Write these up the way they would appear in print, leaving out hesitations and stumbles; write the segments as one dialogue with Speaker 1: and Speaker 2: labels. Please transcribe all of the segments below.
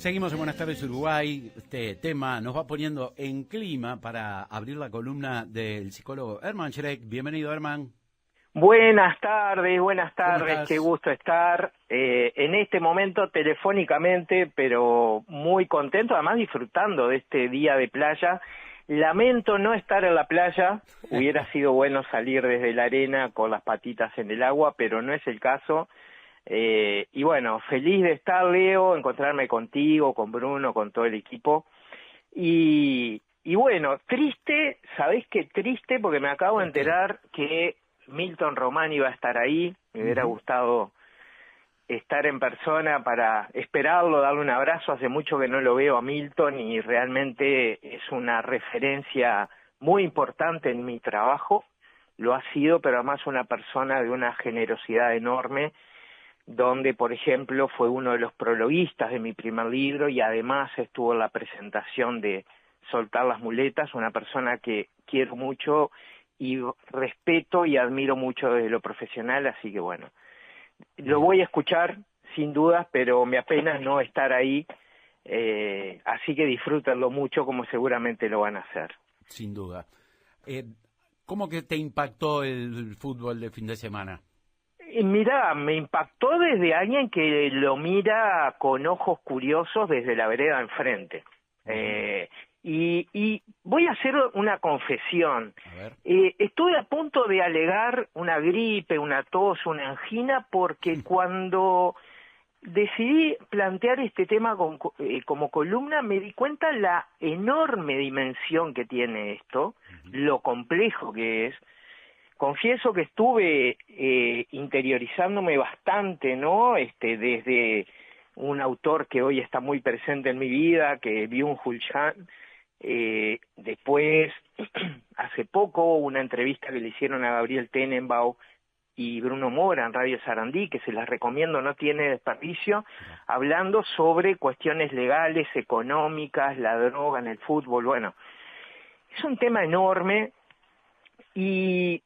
Speaker 1: Seguimos en Buenas tardes Uruguay. Este tema nos va poniendo en clima para abrir la columna del psicólogo Herman Schreck. Bienvenido, Herman.
Speaker 2: Buenas tardes, qué gusto estar en este momento telefónicamente, pero muy contento, además disfrutando de este día de playa. Lamento no estar en la playa, hubiera sido bueno salir desde la arena con las patitas en el agua, pero no es el caso. Y bueno, feliz de estar, Leo, encontrarme contigo, con Bruno, con todo el equipo. Y bueno, triste, ¿sabés qué triste? Porque me acabo de enterar que Milton Román iba a estar ahí. Me hubiera gustado estar en persona para esperarlo, darle un abrazo. Hace mucho que no lo veo a Milton y realmente es una referencia muy importante en mi trabajo. Lo ha sido, pero además una persona de una generosidad enorme, donde, por ejemplo, fue uno de los prologuistas de mi primer libro y además estuvo en la presentación de Soltar las muletas, una persona que quiero mucho y respeto y admiro mucho desde lo profesional, así que bueno, lo voy a escuchar sin dudas, pero me apena no estar ahí, así que disfrútenlo mucho como seguramente lo van a hacer.
Speaker 1: Sin duda. ¿Cómo que te impactó el fútbol de fin de semana?
Speaker 2: Mirá, me impactó desde alguien que lo mira con ojos curiosos desde la vereda enfrente. Y voy a hacer una confesión.
Speaker 1: A ver.
Speaker 2: Estuve a punto de alegar una gripe, una tos, una angina, porque cuando decidí plantear este tema como columna, me di cuenta la enorme dimensión que tiene esto, lo complejo que es. Confieso que estuve interiorizándome bastante, ¿no? Desde un autor que hoy está muy presente en mi vida, que Byung-Chul Han. Después, hace poco, una entrevista que le hicieron a Gabriel Tenenbaum y Bruno Mora en Radio Sarandí, que se las recomiendo, no tiene desperdicio, hablando sobre cuestiones legales, económicas, la droga en el fútbol. Bueno, es un tema enorme y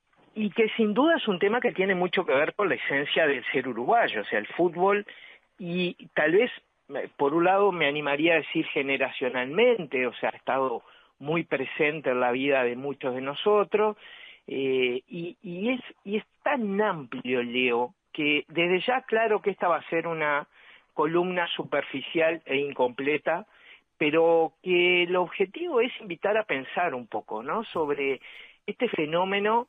Speaker 2: que sin duda es un tema que tiene mucho que ver con la esencia del ser uruguayo, o sea, el fútbol, y tal vez, por un lado, me animaría a decir generacionalmente, o sea, ha estado muy presente en la vida de muchos de nosotros, y es tan amplio, Leo, que desde ya, claro que esta va a ser una columna superficial e incompleta, pero que el objetivo es invitar a pensar un poco, ¿no?, sobre este fenómeno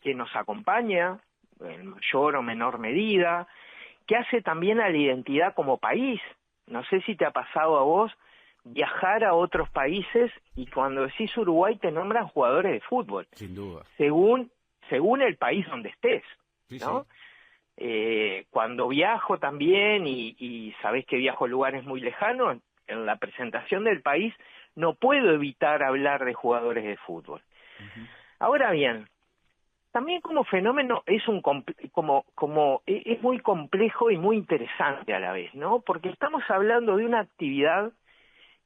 Speaker 2: que nos acompaña en mayor o menor medida, que hace también a la identidad como país. No sé si te ha pasado a vos viajar a otros países y cuando decís Uruguay te nombran jugadores de fútbol.
Speaker 1: Sin duda.
Speaker 2: Según el país donde estés, ¿no?
Speaker 1: Sí.
Speaker 2: Cuando viajo también, y sabés que viajo a lugares muy lejanos, en la presentación del país no puedo evitar hablar de jugadores de fútbol. Ahora bien, también como fenómeno es es muy complejo y muy interesante a la vez, ¿no? Porque estamos hablando de una actividad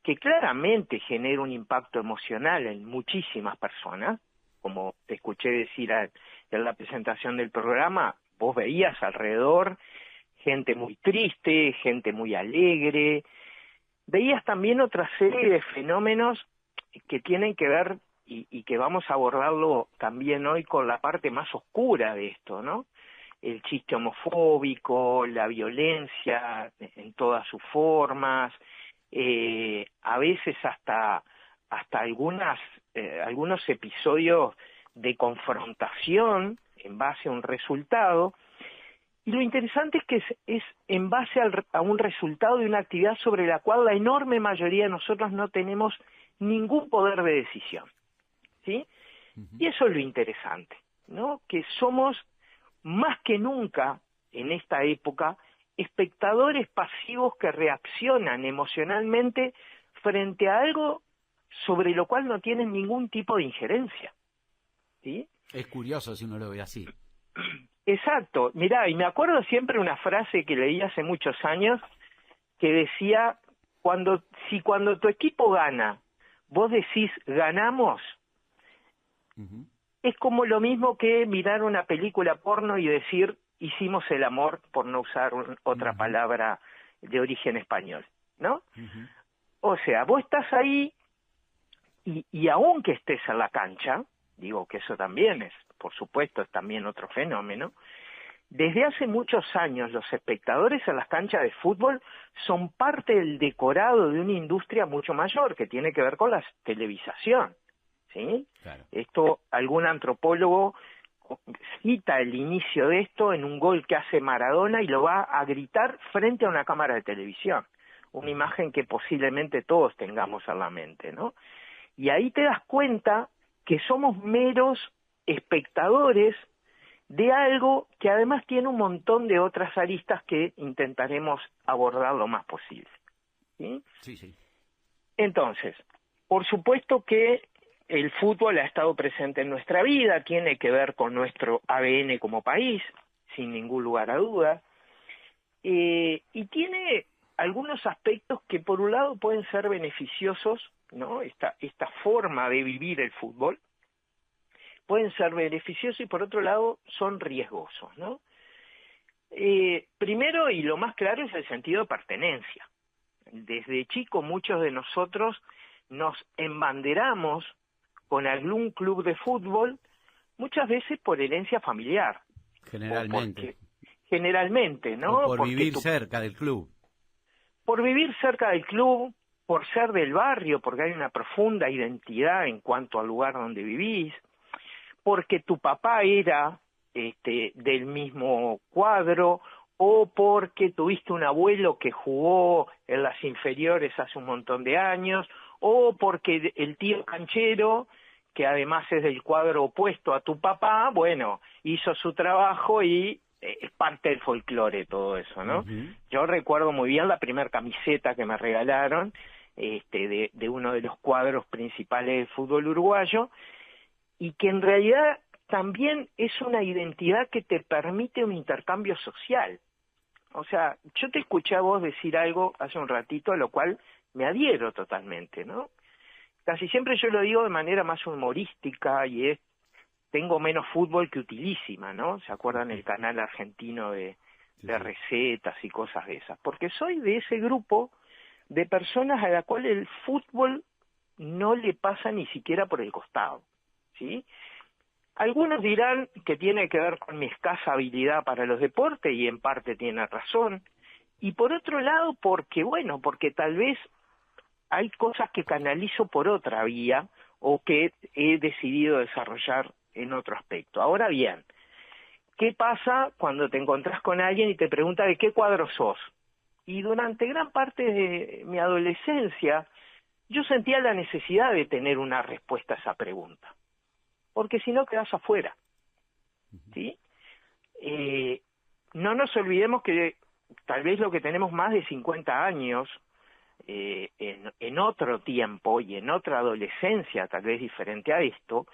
Speaker 2: que claramente genera un impacto emocional en muchísimas personas, como te escuché decir en la presentación del programa. Vos veías alrededor gente muy triste, gente muy alegre, veías también otra serie de fenómenos que tienen que ver y que vamos a abordarlo también hoy con la parte más oscura de esto, ¿no? El chiste homofóbico, la violencia en todas sus formas, a veces hasta algunos episodios de confrontación en base a un resultado. Y lo interesante es que es en base a un resultado de una actividad sobre la cual la enorme mayoría de nosotros no tenemos ningún poder de decisión, ¿sí? Y eso es lo interesante, ¿no? Que somos más que nunca en esta época espectadores pasivos que reaccionan emocionalmente frente a algo sobre lo cual no tienen ningún tipo de injerencia, ¿sí?
Speaker 1: Es curioso si uno lo ve así.
Speaker 2: Exacto. Mirá, y me acuerdo siempre una frase que leí hace muchos años que decía, si cuando tu equipo gana, vos decís ganamos, es como lo mismo que mirar una película porno y decir hicimos el amor, por no usar otra palabra de origen español, ¿no? O sea, vos estás ahí y aunque estés en la cancha, digo que eso también es, por supuesto, es también otro fenómeno. Desde hace muchos años los espectadores en las canchas de fútbol son parte del decorado de una industria mucho mayor que tiene que ver con la televisación, ¿sí?
Speaker 1: Claro.
Speaker 2: Esto, algún antropólogo cita el inicio de esto en un gol que hace Maradona y lo va a gritar frente a una cámara de televisión, una imagen que posiblemente todos tengamos en la mente, ¿no? Y ahí te das cuenta que somos meros espectadores de algo que además tiene un montón de otras aristas que intentaremos abordar lo más posible, ¿sí?
Speaker 1: Sí, sí.
Speaker 2: Entonces, por supuesto que el fútbol ha estado presente en nuestra vida, tiene que ver con nuestro ADN como país, sin ningún lugar a dudas, y tiene algunos aspectos que por un lado pueden ser beneficiosos, ¿no? Esta forma de vivir el fútbol, pueden ser beneficiosos y por otro lado son riesgosos, ¿no? Primero y lo más claro es el sentido de pertenencia. Desde chico muchos de nosotros nos embanderamos con algún club de fútbol, muchas veces por herencia familiar.
Speaker 1: Generalmente.
Speaker 2: Generalmente, ¿no?
Speaker 1: O por vivir cerca del club.
Speaker 2: Por vivir cerca del club, por ser del barrio, porque hay una profunda identidad en cuanto al lugar donde vivís, porque tu papá era del mismo cuadro, o porque tuviste un abuelo que jugó en las inferiores hace un montón de años, o porque el tío canchero, que además es del cuadro opuesto a tu papá, bueno, hizo su trabajo y es parte del folclore todo eso, ¿no? Yo recuerdo muy bien la primera camiseta que me regalaron de uno de los cuadros principales del fútbol uruguayo, y que en realidad también es una identidad que te permite un intercambio social. O sea, yo te escuché a vos decir algo hace un ratito, a lo cual me adhiero totalmente, ¿no? Casi siempre yo lo digo de manera más humorística y es, tengo menos fútbol que utilísima, ¿no? ¿Se acuerdan el canal argentino de recetas y cosas de esas? Porque soy de ese grupo de personas a la cual el fútbol no le pasa ni siquiera por el costado, ¿sí? Algunos dirán que tiene que ver con mi escasa habilidad para los deportes y en parte tiene razón. Y por otro lado, porque tal vez hay cosas que canalizo por otra vía o que he decidido desarrollar en otro aspecto. Ahora bien, ¿qué pasa cuando te encontrás con alguien y te pregunta de qué cuadro sos? Y durante gran parte de mi adolescencia yo sentía la necesidad de tener una respuesta a esa pregunta, porque si no quedás afuera, ¿sí? No nos olvidemos que tal vez lo que tenemos más de 50 años, en otro tiempo y en otra adolescencia tal vez diferente a esto,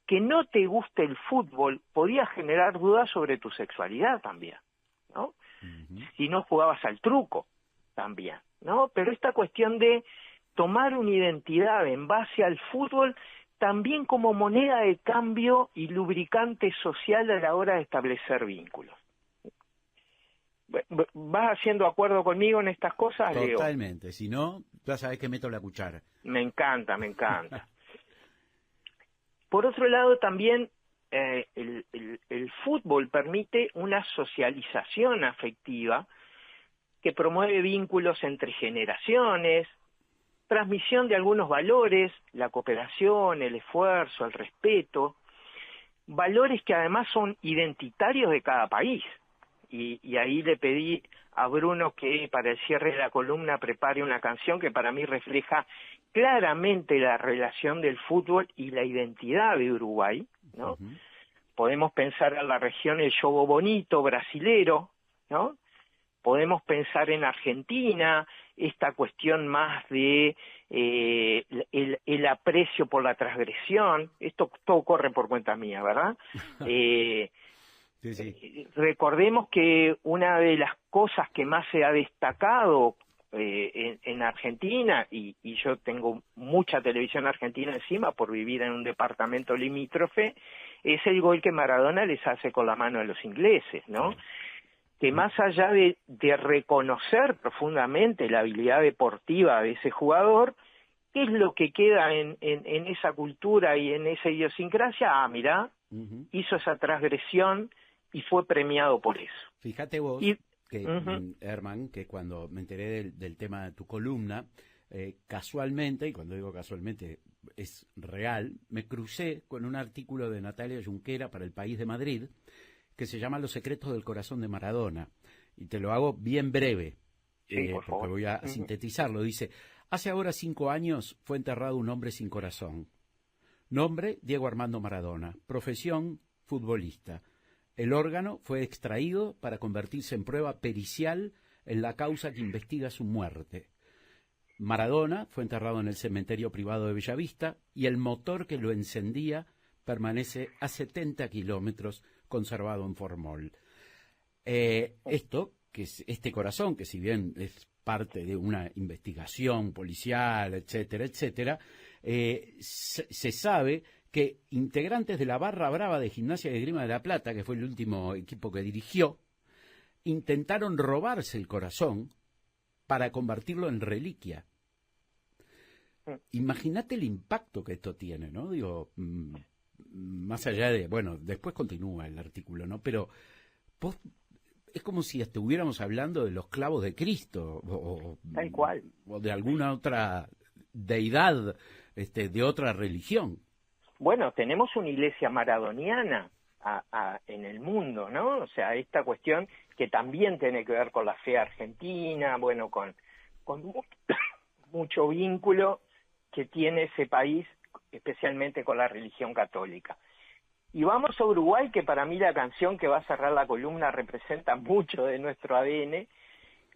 Speaker 2: que no te guste el fútbol podía generar dudas sobre tu sexualidad también, ¿no? Si no jugabas al truco también, ¿no? Pero esta cuestión de tomar una identidad en base al fútbol también como moneda de cambio y lubricante social a la hora de establecer vínculos. ¿Vas haciendo acuerdo conmigo en estas cosas, Leo?
Speaker 1: Totalmente, si no, ya sabes que meto la cuchara.
Speaker 2: Me encanta, me encanta. Por otro lado, también el fútbol permite una socialización afectiva que promueve vínculos entre generaciones, transmisión de algunos valores, la cooperación, el esfuerzo, el respeto, valores que además son identitarios de cada país. Y ahí le pedí a Bruno que para el cierre de la columna prepare una canción que para mí refleja claramente la relación del fútbol y la identidad de Uruguay, ¿no? Podemos pensar en la región El Jogo Bonito, brasilero, ¿no? Podemos pensar en Argentina, esta cuestión más de el aprecio por la transgresión. Esto todo corre por cuenta mía, ¿verdad?
Speaker 1: Sí.
Speaker 2: Recordemos que una de las cosas que más se ha destacado en Argentina, y yo tengo mucha televisión argentina encima por vivir en un departamento limítrofe, es el gol que Maradona les hace con la mano a los ingleses, ¿no? que más allá de reconocer profundamente la habilidad deportiva de ese jugador, ¿qué es lo que queda en esa cultura y en esa idiosincrasia? Ah, mirá, hizo esa transgresión y fue premiado por eso.
Speaker 1: Fíjate vos, que, Herman, que cuando me enteré del tema de tu columna, casualmente, y cuando digo casualmente es real, me crucé con un artículo de Natalia Junquera para El País de Madrid, que se llama Los secretos del corazón de Maradona. Y te lo hago bien breve, porque voy a sintetizarlo. Dice, hace ahora 5 años fue enterrado un hombre sin corazón. Nombre, Diego Armando Maradona. Profesión, futbolista. El órgano fue extraído para convertirse en prueba pericial en la causa que investiga su muerte. Maradona fue enterrado en el cementerio privado de Bellavista y el motor que lo encendía permanece a 70 kilómetros conservado en formol. Este corazón, que si bien es parte de una investigación policial, etcétera, etcétera, se sabe que integrantes de la Barra Brava de Gimnasia de Esgrima de La Plata, que fue el último equipo que dirigió, intentaron robarse el corazón para convertirlo en reliquia. Imagínate el impacto que esto tiene, ¿no? Digo, más allá de, bueno, después continúa el artículo, ¿no? Pero es como si estuviéramos hablando de los clavos de Cristo
Speaker 2: tal cual,
Speaker 1: o de alguna otra deidad, de otra religión.
Speaker 2: Bueno, tenemos una iglesia maradoniana en el mundo, ¿no? O sea, esta cuestión que también tiene que ver con la fe argentina, bueno, con mucho vínculo que tiene ese país, especialmente con la religión católica. Y vamos a Uruguay, que para mí la canción que va a cerrar la columna representa mucho de nuestro ADN,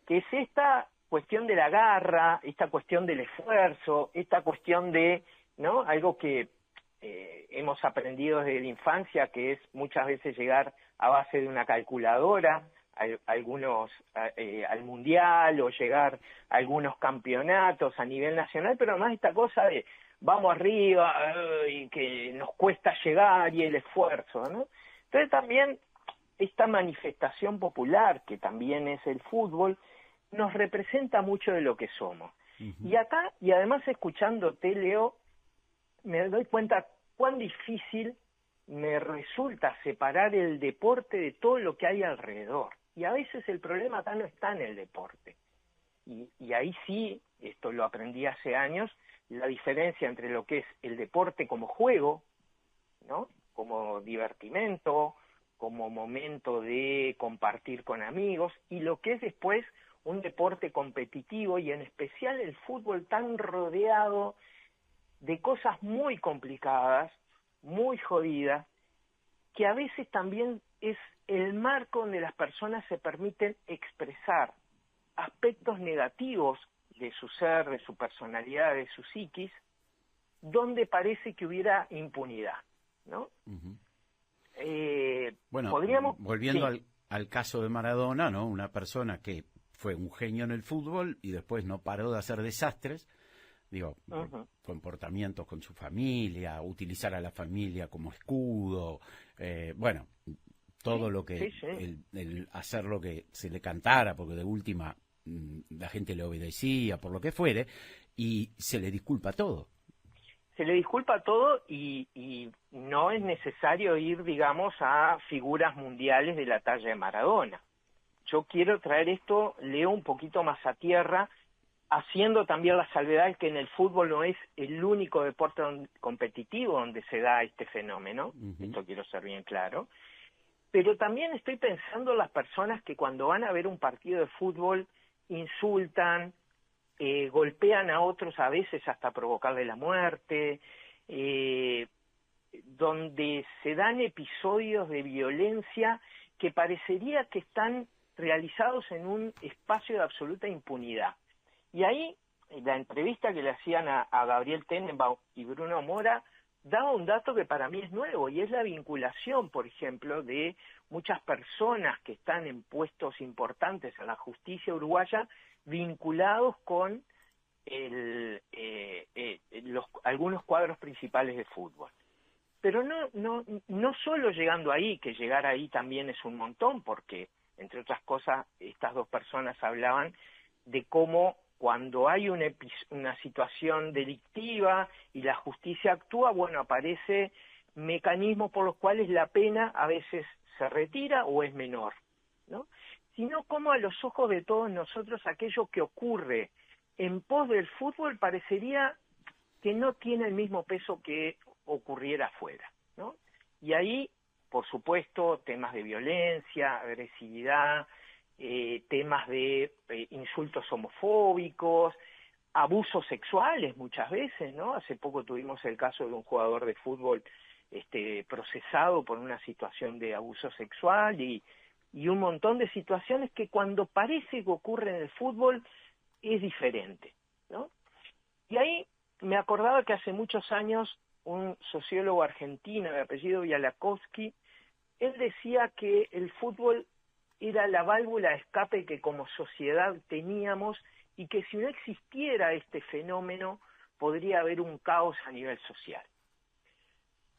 Speaker 2: que es esta cuestión de la garra, esta cuestión del esfuerzo, esta cuestión de, ¿no? Algo que hemos aprendido desde la infancia, que es muchas veces llegar a base de una calculadora, al mundial, o llegar a algunos campeonatos a nivel nacional, pero además esta cosa de vamos arriba y que nos cuesta llegar y el esfuerzo, ¿no? Entonces también esta manifestación popular, que también es el fútbol, nos representa mucho de lo que somos. Y acá, y además escuchándote, Leo, me doy cuenta cuán difícil me resulta separar el deporte de todo lo que hay alrededor. Y a veces el problema acá no está en el deporte. Y ahí sí, esto lo aprendí hace años, la diferencia entre lo que es el deporte como juego, ¿no? Como divertimento, como momento de compartir con amigos, y lo que es después un deporte competitivo, y en especial el fútbol tan rodeado de cosas muy complicadas, muy jodidas, que a veces también es el marco donde las personas se permiten expresar aspectos negativos de su ser, de su personalidad, de su psiquis, donde parece que hubiera impunidad, ¿no?
Speaker 1: Bueno, volviendo al caso de Maradona, ¿no? Una persona que fue un genio en el fútbol y después no paró de hacer desastres, digo, comportamientos con su familia, utilizar a la familia como escudo, bueno, todo lo que, el hacer lo que se le cantara, porque de última la gente le obedecía, por lo que fuere, y se le disculpa todo.
Speaker 2: Se le disculpa todo y no es necesario ir, digamos, a figuras mundiales de la talla de Maradona. Yo quiero traer esto, Leo, un poquito más a tierra, haciendo también la salvedad que en el fútbol no es el único deporte competitivo donde se da este fenómeno, esto quiero ser bien claro, pero también estoy pensando en las personas que cuando van a ver un partido de fútbol insultan, golpean a otros, a veces hasta provocarle la muerte, donde se dan episodios de violencia que parecería que están realizados en un espacio de absoluta impunidad. Y ahí, la entrevista que le hacían a Gabriel Tenenbaum y Bruno Mora daba un dato que para mí es nuevo, y es la vinculación, por ejemplo, de muchas personas que están en puestos importantes en la justicia uruguaya, vinculados con algunos cuadros principales de fútbol. Pero no solo llegando ahí, que llegar ahí también es un montón, porque entre otras cosas, estas dos personas hablaban de cómo cuando hay una situación delictiva y la justicia actúa, bueno, aparece mecanismos por los cuales la pena a veces se retira o es menor, ¿no? Sino como a los ojos de todos nosotros aquello que ocurre en pos del fútbol parecería que no tiene el mismo peso que ocurriera afuera, ¿no? Y ahí, por supuesto, temas de violencia, agresividad, temas de insultos homofóbicos, abusos sexuales muchas veces, ¿no? Hace poco tuvimos el caso de un jugador de fútbol procesado por una situación de abuso sexual y un montón de situaciones que cuando parece que ocurre en el fútbol es diferente, ¿no? Y ahí me acordaba que hace muchos años un sociólogo argentino de apellido Bialakowski, él decía que el fútbol era la válvula de escape que como sociedad teníamos y que si no existiera este fenómeno podría haber un caos a nivel social.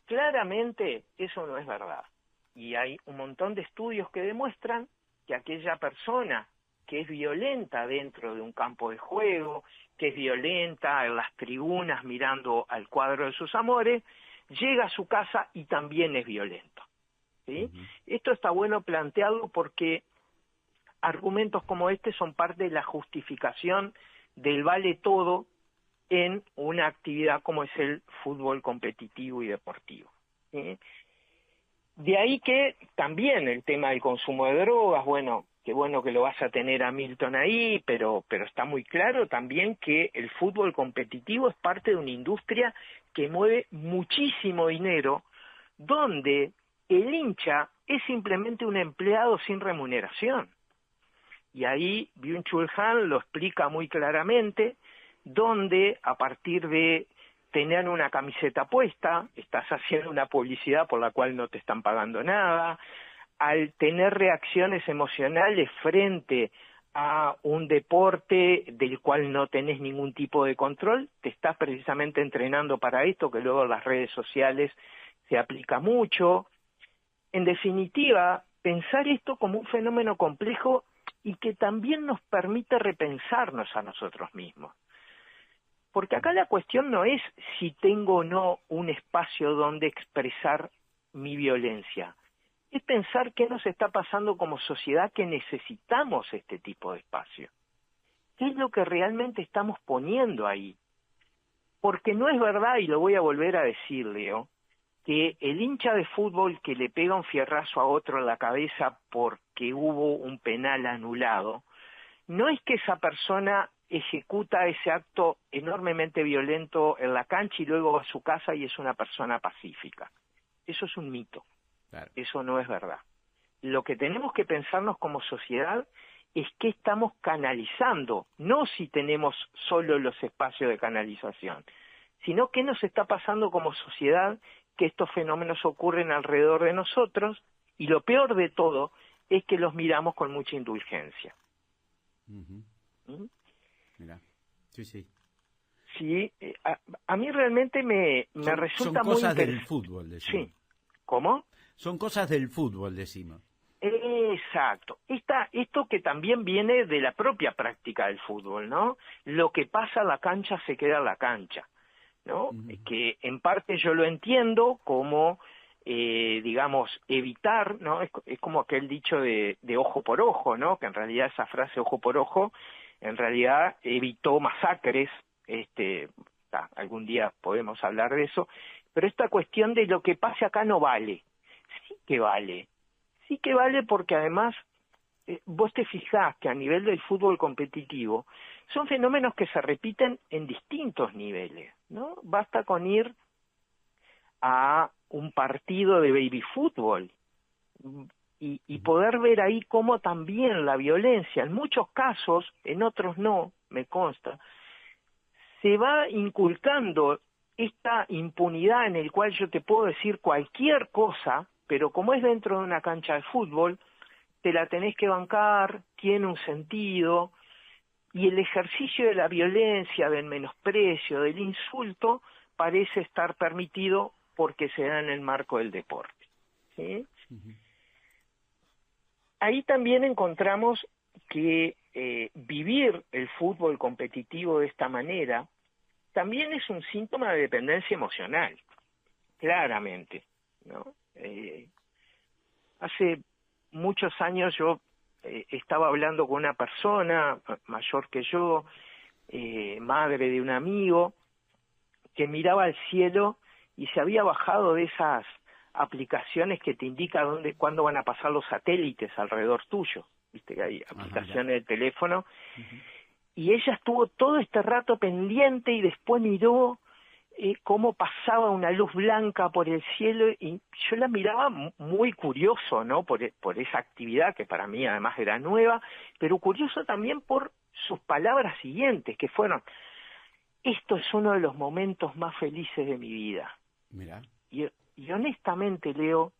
Speaker 2: Claramente eso no es verdad y hay un montón de estudios que demuestran que aquella persona que es violenta dentro de un campo de juego, que es violenta en las tribunas mirando al cuadro de sus amores, llega a su casa y también es violento, ¿sí? Uh-huh. Esto está bueno planteado porque argumentos como este son parte de la justificación del vale todo en una actividad como es el fútbol competitivo y deportivo, ¿sí? De ahí que también el tema del consumo de drogas, bueno, qué bueno que lo vas a tener a Milton ahí, pero está muy claro también que el fútbol competitivo es parte de una industria que mueve muchísimo dinero, donde el hincha es simplemente un empleado sin remuneración. Y ahí Byung-Chul Han lo explica muy claramente, donde a partir de tener una camiseta puesta, estás haciendo una publicidad por la cual no te están pagando nada, al tener reacciones emocionales frente a un deporte del cual no tenés ningún tipo de control, te estás precisamente entrenando para esto, que luego en las redes sociales se aplica mucho. En definitiva, pensar esto como un fenómeno complejo y que también nos permite repensarnos a nosotros mismos. Porque acá la cuestión no es si tengo o no un espacio donde expresar mi violencia. Es pensar qué nos está pasando como sociedad que necesitamos este tipo de espacio. ¿Qué es lo que realmente estamos poniendo ahí? Porque no es verdad, y lo voy a volver a decir, Leo, que el hincha de fútbol que le pega un fierrazo a otro en la cabeza porque hubo un penal anulado, no es que esa persona ejecuta ese acto enormemente violento en la cancha y luego va a su casa y es una persona pacífica. Eso es un mito. Claro. Eso no es verdad. Lo que tenemos que pensarnos como sociedad es qué estamos canalizando, no si tenemos solo los espacios de canalización, sino qué nos está pasando como sociedad que estos fenómenos ocurren alrededor de nosotros y lo peor de todo es que los miramos con mucha indulgencia.
Speaker 1: Uh-huh. ¿Mm? Mira, sí.
Speaker 2: Sí, a mí realmente me resulta muy interesante. Son
Speaker 1: cosas del fútbol, decimos.
Speaker 2: Sí. ¿Cómo?
Speaker 1: Son cosas del fútbol, decimos.
Speaker 2: Exacto. Esto que también viene de la propia práctica del fútbol, ¿no? Lo que pasa en la cancha se queda en la cancha, ¿no? Uh-huh. Que en parte yo lo entiendo como, digamos, evitar, ¿no? Es como aquel dicho de ojo por ojo, ¿no? Que en realidad esa frase ojo por ojo, en realidad evitó masacres, algún día podemos hablar de eso, pero esta cuestión de lo que pase acá no vale. Sí que vale porque además vos te fijás que a nivel del fútbol competitivo son fenómenos que se repiten en distintos niveles, ¿no? Basta con ir a un partido de baby fútbol y poder ver ahí cómo también la violencia, en muchos casos, en otros no, me consta, se va inculcando esta impunidad en el cual yo te puedo decir cualquier cosa, pero como es dentro de una cancha de fútbol, te la tenés que bancar, tiene un sentido, y el ejercicio de la violencia, del menosprecio, del insulto, parece estar permitido porque se da en el marco del deporte, ¿sí? Uh-huh. ahí también encontramos que vivir el fútbol competitivo de esta manera también es un síntoma de dependencia emocional, claramente, ¿no? Hace muchos años yo estaba hablando con una persona mayor que yo, madre de un amigo, que miraba al cielo y se había bajado de esas aplicaciones que te indican cuándo van a pasar los satélites alrededor tuyo. Viste que hay aplicaciones de teléfono. Y ella estuvo todo este rato pendiente y después miró cómo pasaba una luz blanca por el cielo, y yo la miraba muy curioso, ¿no? Por esa actividad que para mí además era nueva, pero curioso también por sus palabras siguientes, que fueron: esto es uno de los momentos más felices de mi vida.
Speaker 1: Mirá.
Speaker 2: Y honestamente, Leo,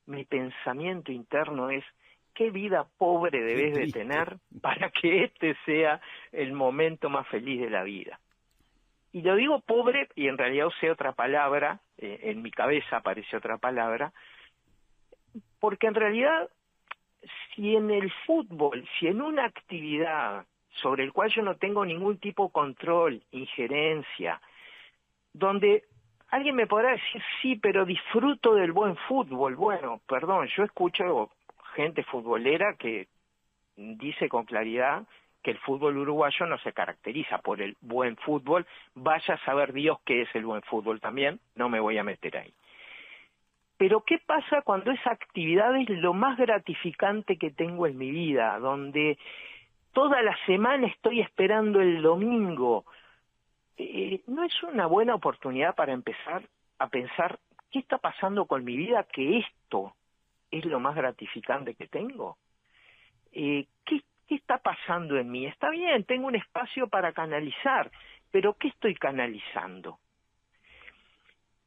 Speaker 2: mi pensamiento interno es: qué vida pobre debes de tener para que este sea el momento más feliz de la vida. Y lo digo pobre, y en realidad usé otra palabra, en mi cabeza aparece otra palabra, porque en realidad, si en el fútbol, si en una actividad sobre el cual yo no tengo ningún tipo de control, injerencia, donde alguien me podrá decir: sí, pero disfruto del buen fútbol. Bueno, perdón, yo escucho gente futbolera que dice con claridad que el fútbol uruguayo no se caracteriza por el buen fútbol. Vaya a saber Dios qué es el buen fútbol también, no me voy a meter ahí. Pero ¿qué pasa cuando esa actividad es lo más gratificante que tengo en mi vida? Donde toda la semana estoy esperando el domingo. ¿No es una buena oportunidad para empezar a pensar qué está pasando con mi vida, que esto es lo más gratificante que tengo? ¿Qué está pasando en mí? Está bien, tengo un espacio para canalizar, pero ¿qué estoy canalizando?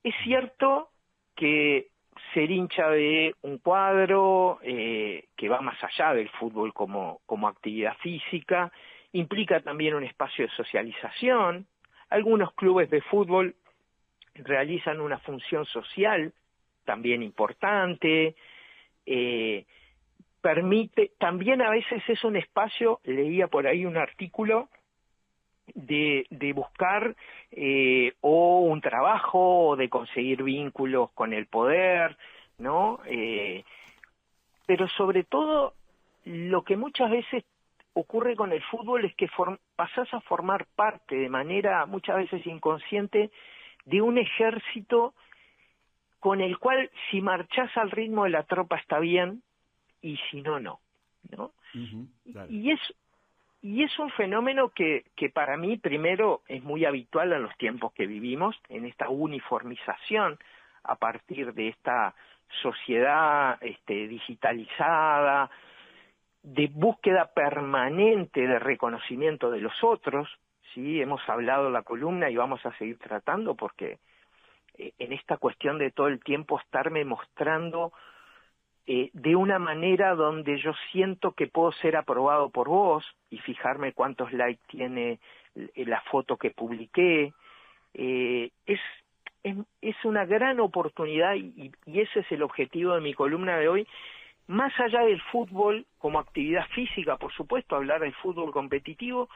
Speaker 2: Es cierto que ser hincha de un cuadro que va más allá del fútbol como actividad física implica también un espacio de socialización. Algunos clubes de fútbol realizan una función social también importante. Permite, también a veces es un espacio, leía por ahí un artículo, de buscar o un trabajo, o de conseguir vínculos con el poder, ¿no? Pero sobre todo, lo que muchas veces ocurre con el fútbol es que pasás a formar parte de manera muchas veces inconsciente de un ejército con el cual, si marchás al ritmo de la tropa está bien, y si no, no, ¿no?
Speaker 1: Claro.
Speaker 2: Y es un fenómeno que para mí, primero, es muy habitual en los tiempos que vivimos, en esta uniformización a partir de esta sociedad digitalizada, de búsqueda permanente de reconocimiento de los otros. Sí, hemos hablado en la columna y vamos a seguir tratando, porque en esta cuestión de todo el tiempo estarme mostrando de una manera donde yo siento que puedo ser aprobado por vos, y fijarme cuántos likes tiene la foto que publiqué, es una gran oportunidad, y ese es el objetivo de mi columna de hoy. Más allá del fútbol como actividad física, por supuesto, hablar del fútbol competitivo,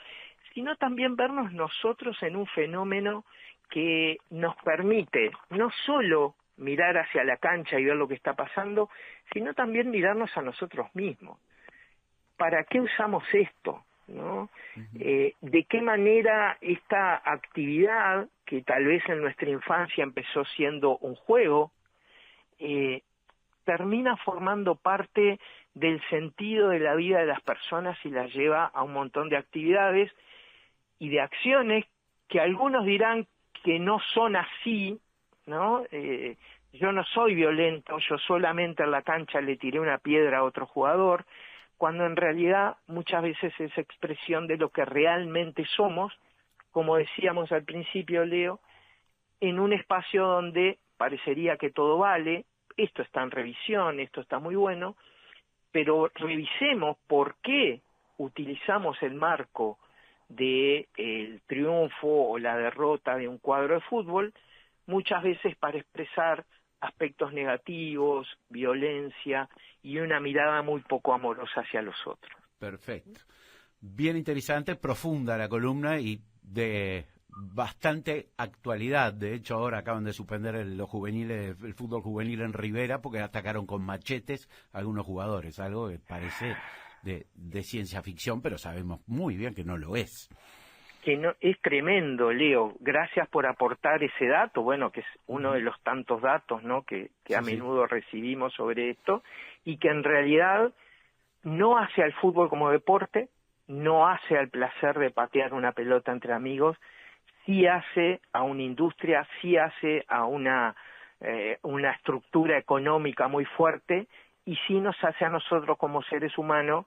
Speaker 2: sino también vernos nosotros en un fenómeno que nos permite no solo mirar hacia la cancha y ver lo que está pasando, sino también mirarnos a nosotros mismos. ¿Para qué usamos esto? ¿No? ¿De qué manera esta actividad, que tal vez en nuestra infancia empezó siendo un juego, termina formando parte del sentido de la vida de las personas y las lleva a un montón de actividades y de acciones que algunos dirán que no son así, ¿no? Yo no soy violento, yo solamente en la cancha le tiré una piedra a otro jugador, cuando en realidad muchas veces es expresión de lo que realmente somos, como decíamos al principio, Leo, en un espacio donde parecería que todo vale, esto está en revisión, esto está muy bueno, pero revisemos por qué utilizamos el marco del triunfo o la derrota de un cuadro de fútbol, muchas veces para expresar aspectos negativos, violencia y una mirada muy poco amorosa hacia los otros.
Speaker 1: Perfecto. Bien interesante, profunda la columna y de bastante actualidad. De hecho, ahora acaban de suspender el fútbol juvenil en Rivera porque atacaron con machetes a algunos jugadores, algo que parece de ciencia ficción, pero sabemos muy bien que no lo es.
Speaker 2: Que no, es tremendo, Leo. Gracias por aportar ese dato, bueno, que es uno de los tantos datos, ¿no?, que a menudo recibimos sobre esto, y que en realidad no hace al fútbol como deporte, no hace al placer de patear una pelota entre amigos, sí hace a una industria, sí hace a una estructura económica muy fuerte, y sí nos hace a nosotros como seres humanos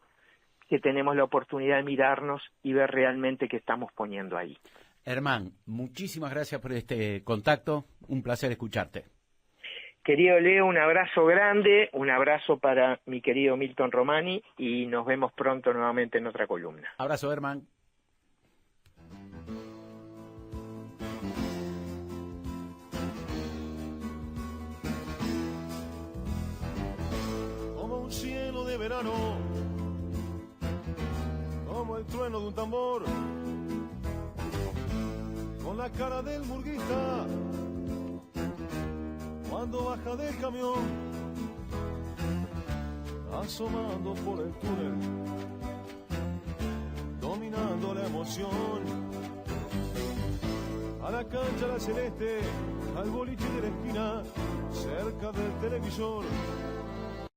Speaker 2: que tenemos la oportunidad de mirarnos y ver realmente qué estamos poniendo ahí.
Speaker 1: Herman, muchísimas gracias por este contacto, un placer escucharte.
Speaker 2: Querido Leo, un abrazo grande, un abrazo para mi querido Milton Romani y nos vemos pronto nuevamente en otra columna.
Speaker 1: Abrazo, Herman.
Speaker 3: Como un cielo de verano, como el trueno de un tambor, con la cara del murguista cuando baja del camión, asomando por el túnel, dominando la emoción, a la cancha la celeste, al boliche de la esquina, cerca del televisor.